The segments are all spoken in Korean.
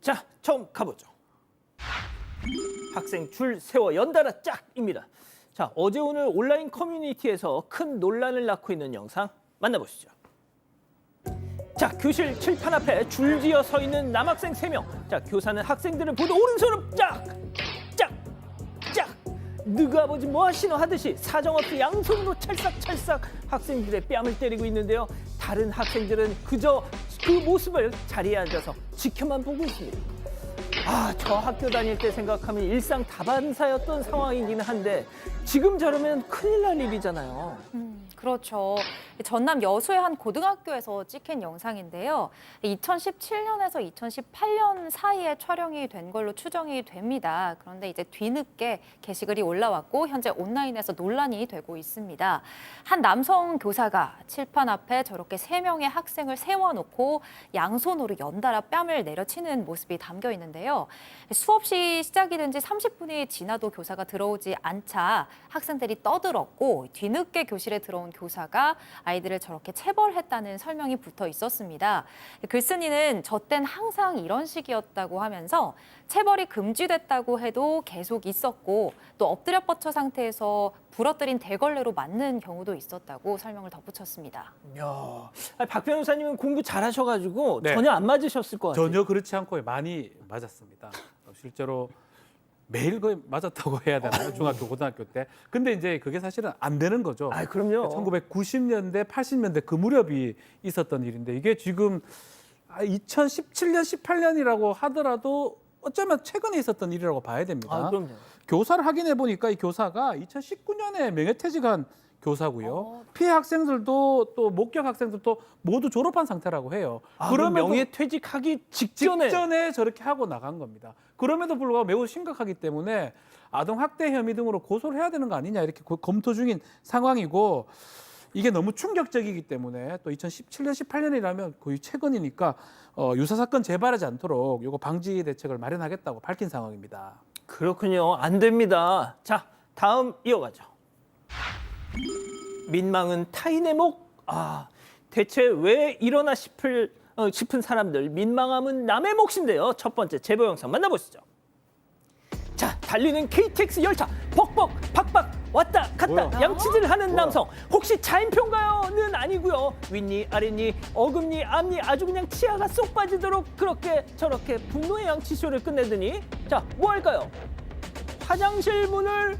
자, 처음 가보죠. 학생 줄 세워 연달아 짝입니다. 자, 어제 오늘 온라인 커뮤니티에서 큰 논란을 낳고 있는 영상 만나보시죠. 자, 교실 칠판 앞에 줄지어 서 있는 남학생 3명. 자, 교사는 학생들을 보도 오른손으로 짝! 짝! 짝! 너가 아버지 뭐 하시노 하듯이 사정없이 양손으로 찰싹찰싹 학생들의 뺨을 때리고 있는데요. 다른 학생들은 그저 그 모습을 자리에 앉아서 지켜만 보고 있습니다. 아, 저 학교 다닐 때 생각하면 일상 다반사였던 상황이긴 한데 지금 저러면 큰일 날 일이잖아요. 그렇죠. 전남 여수의 한 고등학교에서 찍힌 영상인데요. 2017년에서 2018년 사이에 촬영이 된 걸로 추정이 됩니다. 그런데 이제 뒤늦게 게시글이 올라왔고 현재 온라인에서 논란이 되고 있습니다. 한 남성 교사가 칠판 앞에 저렇게 3명의 학생을 세워놓고 양손으로 연달아 뺨을 내려치는 모습이 담겨 있는데요. 수업이 시작이 된 지 30분이 지나도 교사가 들어오지 않자 학생들이 떠들었고 뒤늦게 교실에 들어온 교사가 아이들을 저렇게 체벌했다는 설명이 붙어 있었습니다. 글쓴이는 저 땐 항상 이런 식이었다고 하면서 체벌이 금지됐다고 해도 계속 있었고 또 엎드려 뻗쳐 상태에서 부러뜨린 대걸레로 맞는 경우도 있었다고 설명을 덧붙였습니다. 이야, 박 변호사님은 공부 잘하셔가지고 네. 전혀 안 맞으셨을 것 같아요. 전혀 그렇지 않고 많이 맞았습니다. 실제로 매일 거의 맞았다고 해야 되나요? 중학교, 고등학교 때. 근데 이제 그게 사실은 안 되는 거죠. 아, 그럼요. 1990년대, 80년대 그 무렵이 있었던 일인데 이게 지금 2017년, 18년이라고 하더라도 어쩌면 최근에 있었던 일이라고 봐야 됩니다. 아, 그럼요. 교사를 확인해 보니까 이 교사가 2019년에 명예퇴직한 교사고요. 피해 학생들도 또 목격 학생들도 모두 졸업한 상태라고 해요. 아, 그럼 명예퇴직하기 직전에 저렇게 하고 나간 겁니다. 그럼에도 불구하고 매우 심각하기 때문에 아동학대 혐의 등으로 고소를 해야 되는 거 아니냐 이렇게 검토 중인 상황이고 이게 너무 충격적이기 때문에 또 2017년, 18년이라면 거의 최근이니까 유사사건 재발하지 않도록 이거 방지 대책을 마련하겠다고 밝힌 상황입니다. 그렇군요. 안 됩니다. 자, 다음 이어가죠. 민망은 타인의 목? 아, 대체 왜 이러나 싶은 사람들. 민망함은 남의 몫인데요. 첫 번째 제보 영상 만나보시죠. 자, 달리는 KTX 열차 벅벅 박박 왔다 갔다 양치질 하는 남성. 혹시 자인표인가요?는 아니고요. 윗니 아랫니 어금니 앞니 아주 그냥 치아가 쏙 빠지도록 그렇게 저렇게 분노의 양치쇼를 끝내더니 자, 뭐 할까요? 화장실 문을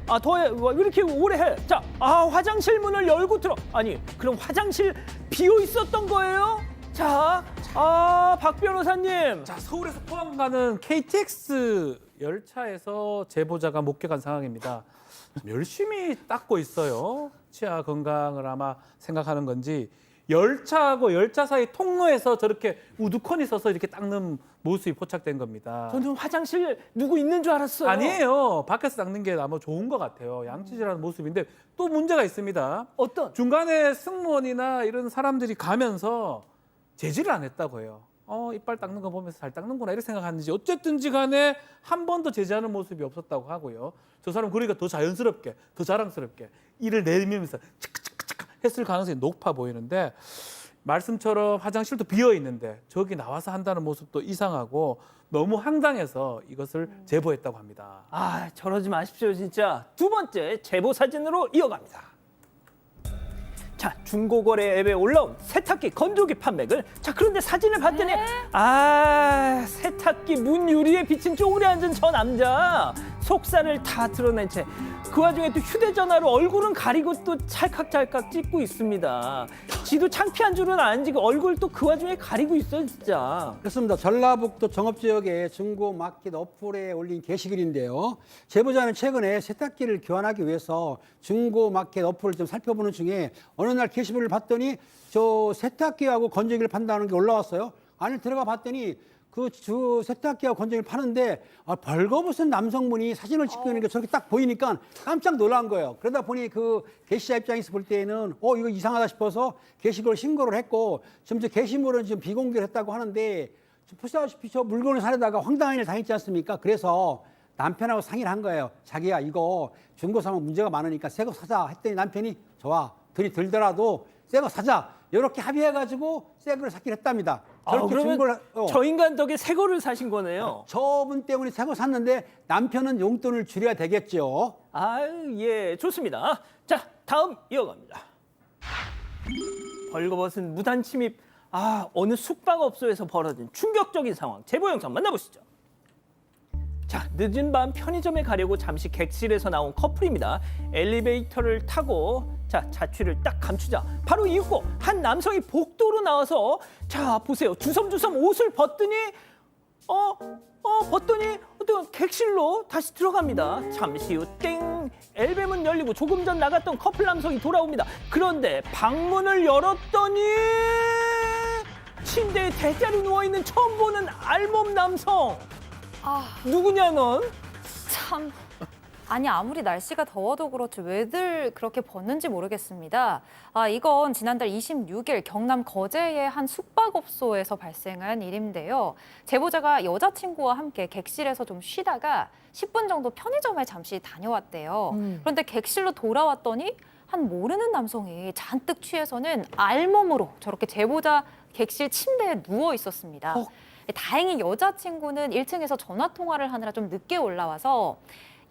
왜 이렇게 오래 해? 자, 화장실 문을 열고 들어. 아니, 그럼 화장실 비어 있었던 거예요? 자, 박 변호사님. 자, 서울에서 포항 가는 KTX 열차에서 제보자가 목격한 상황입니다. 열심히 닦고 있어요. 치아 건강을 아마 생각하는 건지 열차하고 열차 사이 통로에서 저렇게 우두커니 서서 이렇게 닦는 모습이 포착된 겁니다. 저는 화장실 누구 있는 줄 알았어요. 아니에요. 밖에서 닦는 게 아마 좋은 것 같아요. 양치질하는 모습인데 또 문제가 있습니다. 어떤? 중간에 승무원이나 이런 사람들이 가면서 제지를 안 했다고 해요. 이빨 닦는 거 보면서 잘 닦는구나 이렇게 생각하는지 어쨌든지 간에 한 번도 제지하는 모습이 없었다고 하고요. 저 사람 그러니까 더 자연스럽게, 더 자랑스럽게 이를 내밀면서 착착착착 했을 가능성이 높아 보이는데 말씀처럼 화장실도 비어 있는데 저기 나와서 한다는 모습도 이상하고 너무 황당해서 이것을 제보했다고 합니다. 저러지 마십시오, 진짜. 두 번째 제보 사진으로 이어갑니다. 자, 중고거래 앱에 올라온 세탁기, 건조기 판매글. 자, 그런데 사진을 봤더니 세탁기 문 유리에 비친 쪼그려 앉은 저 남자. 속살을 다 드러낸 채 그 와중에 또 휴대전화로 얼굴은 가리고 또 찰칵찰칵 찍고 있습니다. 지도 창피한 줄은 아는지 얼굴 또 그 와중에 가리고 있어요, 진짜. 그렇습니다. 전라북도 정읍지역의 중고 마켓 어플에 올린 게시글인데요. 제보자는 최근에 세탁기를 교환하기 위해서 중고 마켓 어플을 좀 살펴보는 중에 어느 날 게시글을 봤더니 저 세탁기하고 건조기를 판다는 게 올라왔어요. 안에 들어가 봤더니 그 세탁기하고 건조기를 파는데 벌거벗은 남성분이 사진을 찍고 있는 게 저렇게 딱 보이니까 깜짝 놀란 거예요. 그러다 보니 그 게시자 입장에서 볼 때는 이거 이상하다 싶어서 게시글을 신고를 했고 지금 저 게시물은 지금 비공개를 했다고 하는데 보시다시피 저 물건을 사려다가 황당한 일 당했지 않습니까? 그래서 남편하고 상의를 한 거예요. 자기야 이거 중고 사면 문제가 많으니까 새 거 사자 했더니 남편이 좋아 돈이 들더라도 새 거 사자 이렇게 합의해가지고 새 거를 샀긴 했답니다. 아, 저렇게 그러면 중고를 저 인간 덕에 새 거를 사신 거네요. 저분 때문에 새 거 샀는데 남편은 용돈을 줄여야 되겠죠. 아유, 예, 좋습니다. 자, 다음 이어갑니다. 벌거벗은 무단 침입. 어느 숙박업소에서 벌어진 충격적인 상황. 제보 영상 만나보시죠. 자, 늦은 밤 편의점에 가려고 잠시 객실에서 나온 커플입니다. 엘리베이터를 타고 자취를 딱 감추자 바로 이후 한 남성이 복도로 나와서 자, 보세요. 주섬주섬 옷을 벗더니 어떤 객실로 다시 들어갑니다. 잠시 후 땡 엘베문 열리고 조금 전 나갔던 커플 남성이 돌아옵니다. 그런데 방문을 열었더니 침대에 대자로 누워있는 처음 보는 알몸 남성. 누구냐 넌? 참. 아니 아무리 날씨가 더워도 그렇지 왜들 그렇게 벗는지 모르겠습니다. 이건 지난달 26일 경남 거제의 한 숙박업소에서 발생한 일인데요. 제보자가 여자친구와 함께 객실에서 좀 쉬다가 10분 정도 편의점에 잠시 다녀왔대요. 그런데 객실로 돌아왔더니 한 모르는 남성이 잔뜩 취해서는 알몸으로 저렇게 제보자 객실 침대에 누워 있었습니다. 다행히 여자친구는 1층에서 전화 통화를 하느라 좀 늦게 올라와서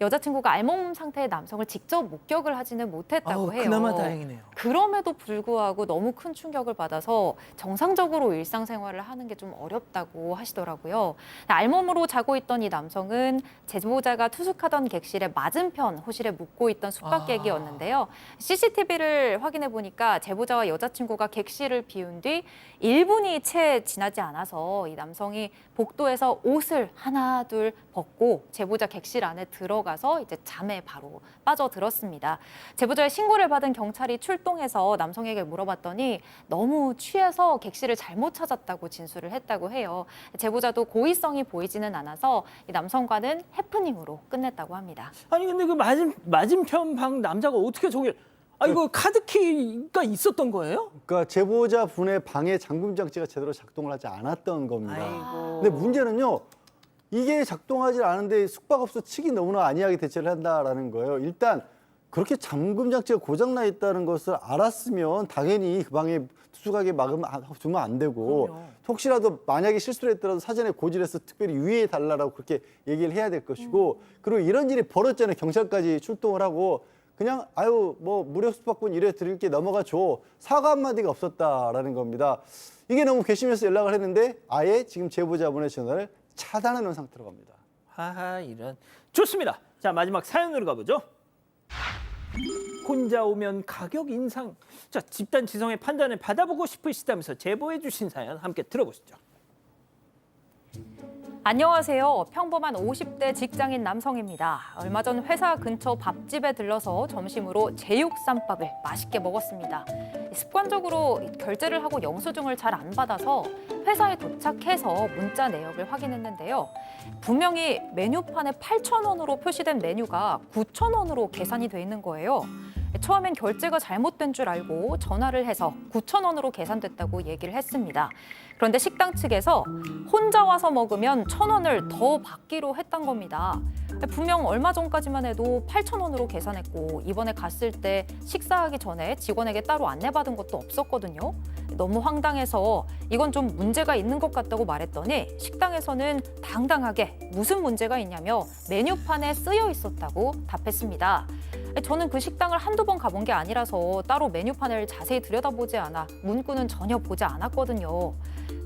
여자친구가 알몸 상태의 남성을 직접 목격을 하지는 못했다고 해요. 그나마 다행이네요. 그럼에도 불구하고 너무 큰 충격을 받아서 정상적으로 일상생활을 하는 게 좀 어렵다고 하시더라고요. 알몸으로 자고 있던 이 남성은 제보자가 투숙하던 객실의 맞은편 호실에 묵고 있던 숙박객이었는데요. CCTV를 확인해 보니까 제보자와 여자친구가 객실을 비운 뒤 1분이 채 지나지 않아서 이 남성이 복도에서 옷을 하나 둘 벗고 제보자 객실 안에 들어가서 이제 잠에 바로 빠져들었습니다. 제보자의 신고를 받은 경찰이 출동해서 남성에게 물어봤더니 너무 취해서 객실을 잘못 찾았다고 진술을 했다고 해요. 제보자도 고의성이 보이지는 않아서 이 남성과는 해프닝으로 끝냈다고 합니다. 아니 근데 그 맞은편 방 남자가 어떻게 저길 이거 카드키가 있었던 거예요? 그러니까 제보자 분의 방에 잠금 장치가 제대로 작동을 하지 않았던 겁니다. 아이고. 근데 문제는요. 이게 작동하지 않은데 숙박업소 측이 너무나 안이하게 대처를 한다라는 거예요. 일단 그렇게 잠금 장치가 고장나 있다는 것을 알았으면 당연히 그 방에 투숙하게 두면 안 되고 그럼요. 혹시라도 만약에 실수를 했더라도 사전에 고지해서 특별히 유의해 달라고 그렇게 얘기를 해야 될 것이고 그리고 이런 일이 벌어졌잖아요. 경찰까지 출동을 하고 그냥 뭐 무료 숙박권 이래 드릴게 넘어가 줘. 사과 한마디가 없었다라는 겁니다. 이게 너무 괘씸해서 연락을 했는데 아예 지금 제보자분의 전화를 차단해 놓은 상태로 갑니다. 하하 이런. 좋습니다. 자, 마지막 사연으로 가보죠. 혼자 오면 가격 인상. 자, 집단 지성의 판단을 받아보고 싶으시다면서 제보해 주신 사연 함께 들어보시죠. 안녕하세요. 평범한 50대 직장인 남성입니다. 얼마 전 회사 근처 밥집에 들러서 점심으로 제육쌈밥을 맛있게 먹었습니다. 습관적으로 결제를 하고 영수증을 잘 안 받아서 회사에 도착해서 문자 내역을 확인했는데요. 분명히 메뉴판에 8,000원으로 표시된 메뉴가 9,000원으로 계산이 돼 있는 거예요. 처음엔 결제가 잘못된 줄 알고 전화를 해서 9,000원으로 계산됐다고 얘기를 했습니다. 그런데 식당 측에서 혼자 와서 먹으면 1,000원을 더 받기로 했던 겁니다. 분명 얼마 전까지만 해도 8,000원으로 계산했고 이번에 갔을 때 식사하기 전에 직원에게 따로 안내받은 것도 없었거든요. 너무 황당해서 이건 좀 문제가 있는 것 같다고 말했더니 식당에서는 당당하게 무슨 문제가 있냐며 메뉴판에 쓰여 있었다고 답했습니다. 저는 그 식당을 한두 번 가본 게 아니라서 따로 메뉴판을 자세히 들여다보지 않아 문구는 전혀 보지 않았거든요.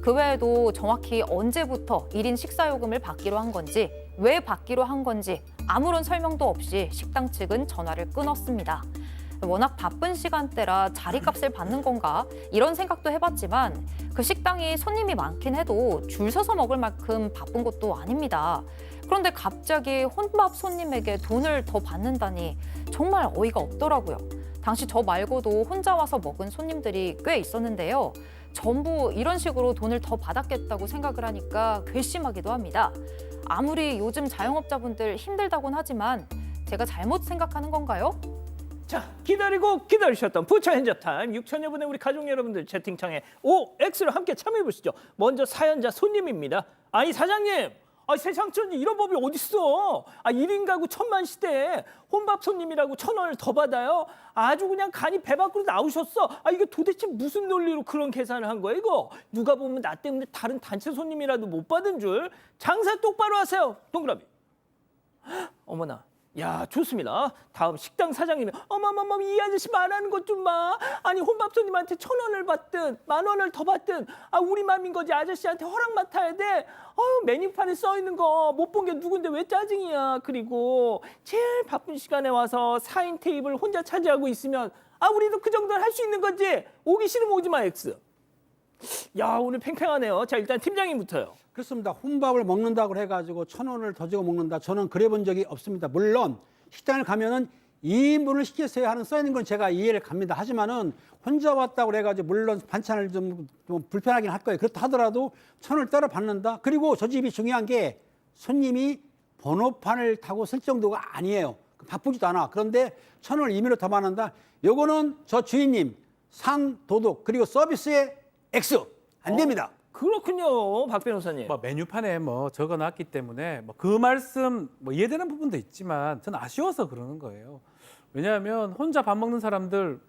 그 외에도 정확히 언제부터 1인 식사요금을 받기로 한 건지 왜 받기로 한 건지 아무런 설명도 없이 식당 측은 전화를 끊었습니다. 워낙 바쁜 시간대라 자리값을 받는 건가 이런 생각도 해봤지만 그 식당이 손님이 많긴 해도 줄 서서 먹을 만큼 바쁜 것도 아닙니다. 그런데 갑자기 혼밥 손님에게 돈을 더 받는다니 정말 어이가 없더라고요. 당시 저 말고도 혼자 와서 먹은 손님들이 꽤 있었는데요. 전부 이런 식으로 돈을 더 받았겠다고 생각을 하니까 괘씸하기도 합니다. 아무리 요즘 자영업자분들 힘들다곤 하지만 제가 잘못 생각하는 건가요? 자, 기다리고 기다리셨던 부처 핸저타임 6천여 분의 우리 가족 여러분들 채팅창에 OX로 함께 참여해 보시죠. 먼저 사연자 손님입니다. 아니 사장님, 세상천지 이런 법이 어딨어. 1인 가구 1000만 시대에 혼밥 손님이라고 1000원을 더 받아요. 아주 그냥 간이 배 밖으로 나오셨어. 이게 도대체 무슨 논리로 그런 계산을 한 거야 이거. 누가 보면 나 때문에 다른 단체 손님이라도 못 받은 줄. 장사 똑바로 하세요. 동그라미. 어머나. 야, 좋습니다. 다음 식당 사장님이 어머머머 이 아저씨 말하는 것 좀 봐. 아니 혼밥 손님한테 1000원을 받든 10,000원을 더 받든 우리 맘인 거지 아저씨한테 허락 맡아야 돼. 메뉴판에 써 있는 거 못 본 게 누군데 왜 짜증이야. 그리고 제일 바쁜 시간에 와서 4인 테이블 혼자 차지하고 있으면 우리도 그 정도는 할 수 있는 거지. 오기 싫으면 오지 마 X. 야, 오늘 팽팽하네요. 자, 일단 팀장님부터요. 그렇습니다. 혼밥을 먹는다고 해가지고 1,000원을 더 주고 먹는다. 저는 그래 본 적이 없습니다. 물론 식당을 가면은 2인분을 시켰어야 하는 써 있는 건 제가 이해를 갑니다. 하지만은 혼자 왔다고 해가지고 물론 반찬을 좀 불편하긴 할 거예요. 그렇다 하더라도 1,000원을 따로 받는다. 그리고 저 집이 중요한 게 손님이 번호판을 타고 쓸 정도가 아니에요. 바쁘지도 않아. 그런데 1,000원을 임의로 더 받는다. 요거는 저 주인님 상, 도덕 그리고 서비스의 X 안 됩니다. 그렇군요, 박 변호사님. 메뉴판에 적어놨기 때문에 그 말씀 이해되는 부분도 있지만 저는 아쉬워서 그러는 거예요. 왜냐하면 혼자 밥 먹는 사람들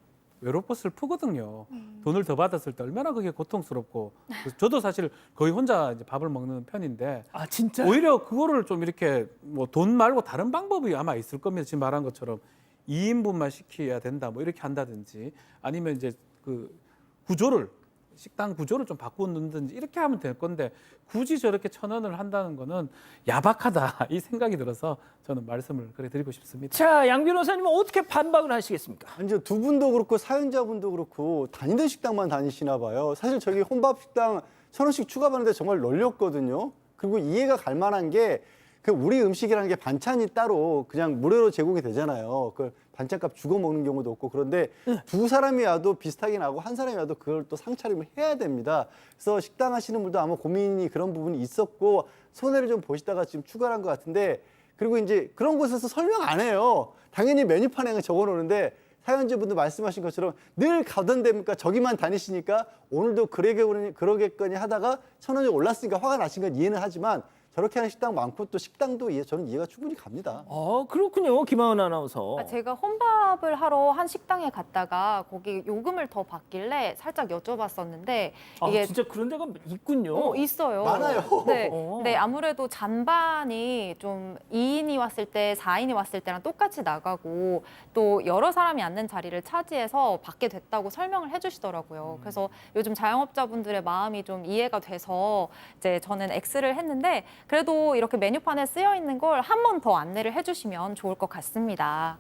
외롭고 슬프거든요. 돈을 더 받았을 때 얼마나 그게 고통스럽고 저도 사실 거의 혼자 이제 밥을 먹는 편인데 진짜? 오히려 그거를 좀 이렇게 돈 말고 다른 방법이 아마 있을 겁니다. 지금 말한 것처럼 2인분만 시켜야 된다 이렇게 한다든지 아니면 이제 그 구조를 식당 구조를 좀 바꾸는든지 이렇게 하면 될 건데 굳이 저렇게 1,000원을 한다는 거는 야박하다 이 생각이 들어서 저는 말씀을 그래 드리고 싶습니다. 자, 양 변호사님은 어떻게 반박을 하시겠습니까? 이제 두 분도 그렇고 사연자분도 그렇고 다니는 식당만 다니시나 봐요. 사실 저기 혼밥 식당 1,000원씩 추가받는데 정말 널렸거든요. 그리고 이해가 갈 만한 게 그 우리 음식이라는 게 반찬이 따로 그냥 무료로 제공이 되잖아요. 그 반찬값 주고 먹는 경우도 없고 그런데 두 사람이 와도 비슷하게 나고 한 사람이 와도 그걸 또 상차림을 해야 됩니다. 그래서 식당 하시는 분도 아마 고민이 그런 부분이 있었고 손해를 좀 보시다가 지금 추가를 한 것 같은데 그리고 이제 그런 곳에서 설명 안 해요. 당연히 메뉴판에 적어놓는데 사연자분도 말씀하신 것처럼 늘 가던 데니까 저기만 다니시니까 오늘도 그러겠거니 하다가 1,000원이 올랐으니까 화가 나신 건 이해는 하지만 저렇게 하는 식당 많고 또 식당도 저는 이해가 충분히 갑니다. 그렇군요, 김하은 아나운서. 제가 혼밥을 하러 한 식당에 갔다가 거기 요금을 더 받길래 살짝 여쭤봤었는데 이게 진짜 그런 데가 있군요. 있어요. 많아요. 네. 어. 네, 아무래도 잔반이 좀 2인이 왔을 때 4인이 왔을 때랑 똑같이 나가고 또 여러 사람이 앉는 자리를 차지해서 받게 됐다고 설명을 해주시더라고요. 그래서 요즘 자영업자분들의 마음이 좀 이해가 돼서 이제 저는 X를 했는데 그래도 이렇게 메뉴판에 쓰여 있는 걸 한 번 더 안내를 해주시면 좋을 것 같습니다.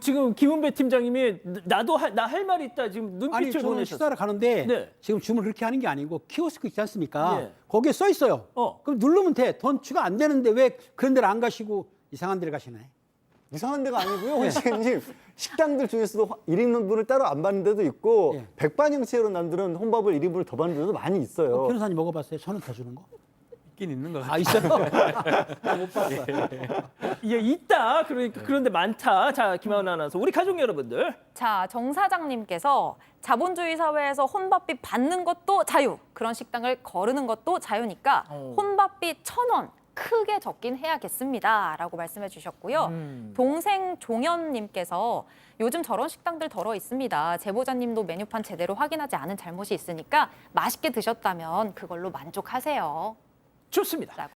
지금 김은배 팀장님이 나도 나 할 말 있다 지금 아니 눈빛을 저는 보내셨어요. 식사를 가는데 네. 지금 주문을 그렇게 하는 게 아니고 키오스크 있지 않습니까? 네. 거기에 써 있어요. 그럼 누르면 돼. 돈 추가 안 되는데 왜 그런 데를 안 가시고 이상한 데를 가시나요? 이상한 데가 아니고요, 원장님. 식당들 중에서도 1인분을 따로 안 받는 데도 있고 예. 백반 형태로 만드는 혼밥을 1인분을 더 받는 데도 많이 있어요. 변호사님 먹어봤어요? 1,000원 더 주는 거? 있긴 있는 것 같아요. 있어요? 나 못 봤어요. 있다. 그러니까 그런데 많다. 자, 김하은 아나운서, 우리 가족 여러분들. 자, 정 사장님께서 자본주의 사회에서 혼밥비 받는 것도 자유, 그런 식당을 거르는 것도 자유니까 혼밥비 1,000원 크게 적긴 해야겠습니다. 라고 말씀해 주셨고요. 동생 종현님께서 요즘 저런 식당들 덜어 있습니다. 제보자님도 메뉴판 제대로 확인하지 않은 잘못이 있으니까 맛있게 드셨다면 그걸로 만족하세요. 좋습니다. 라고.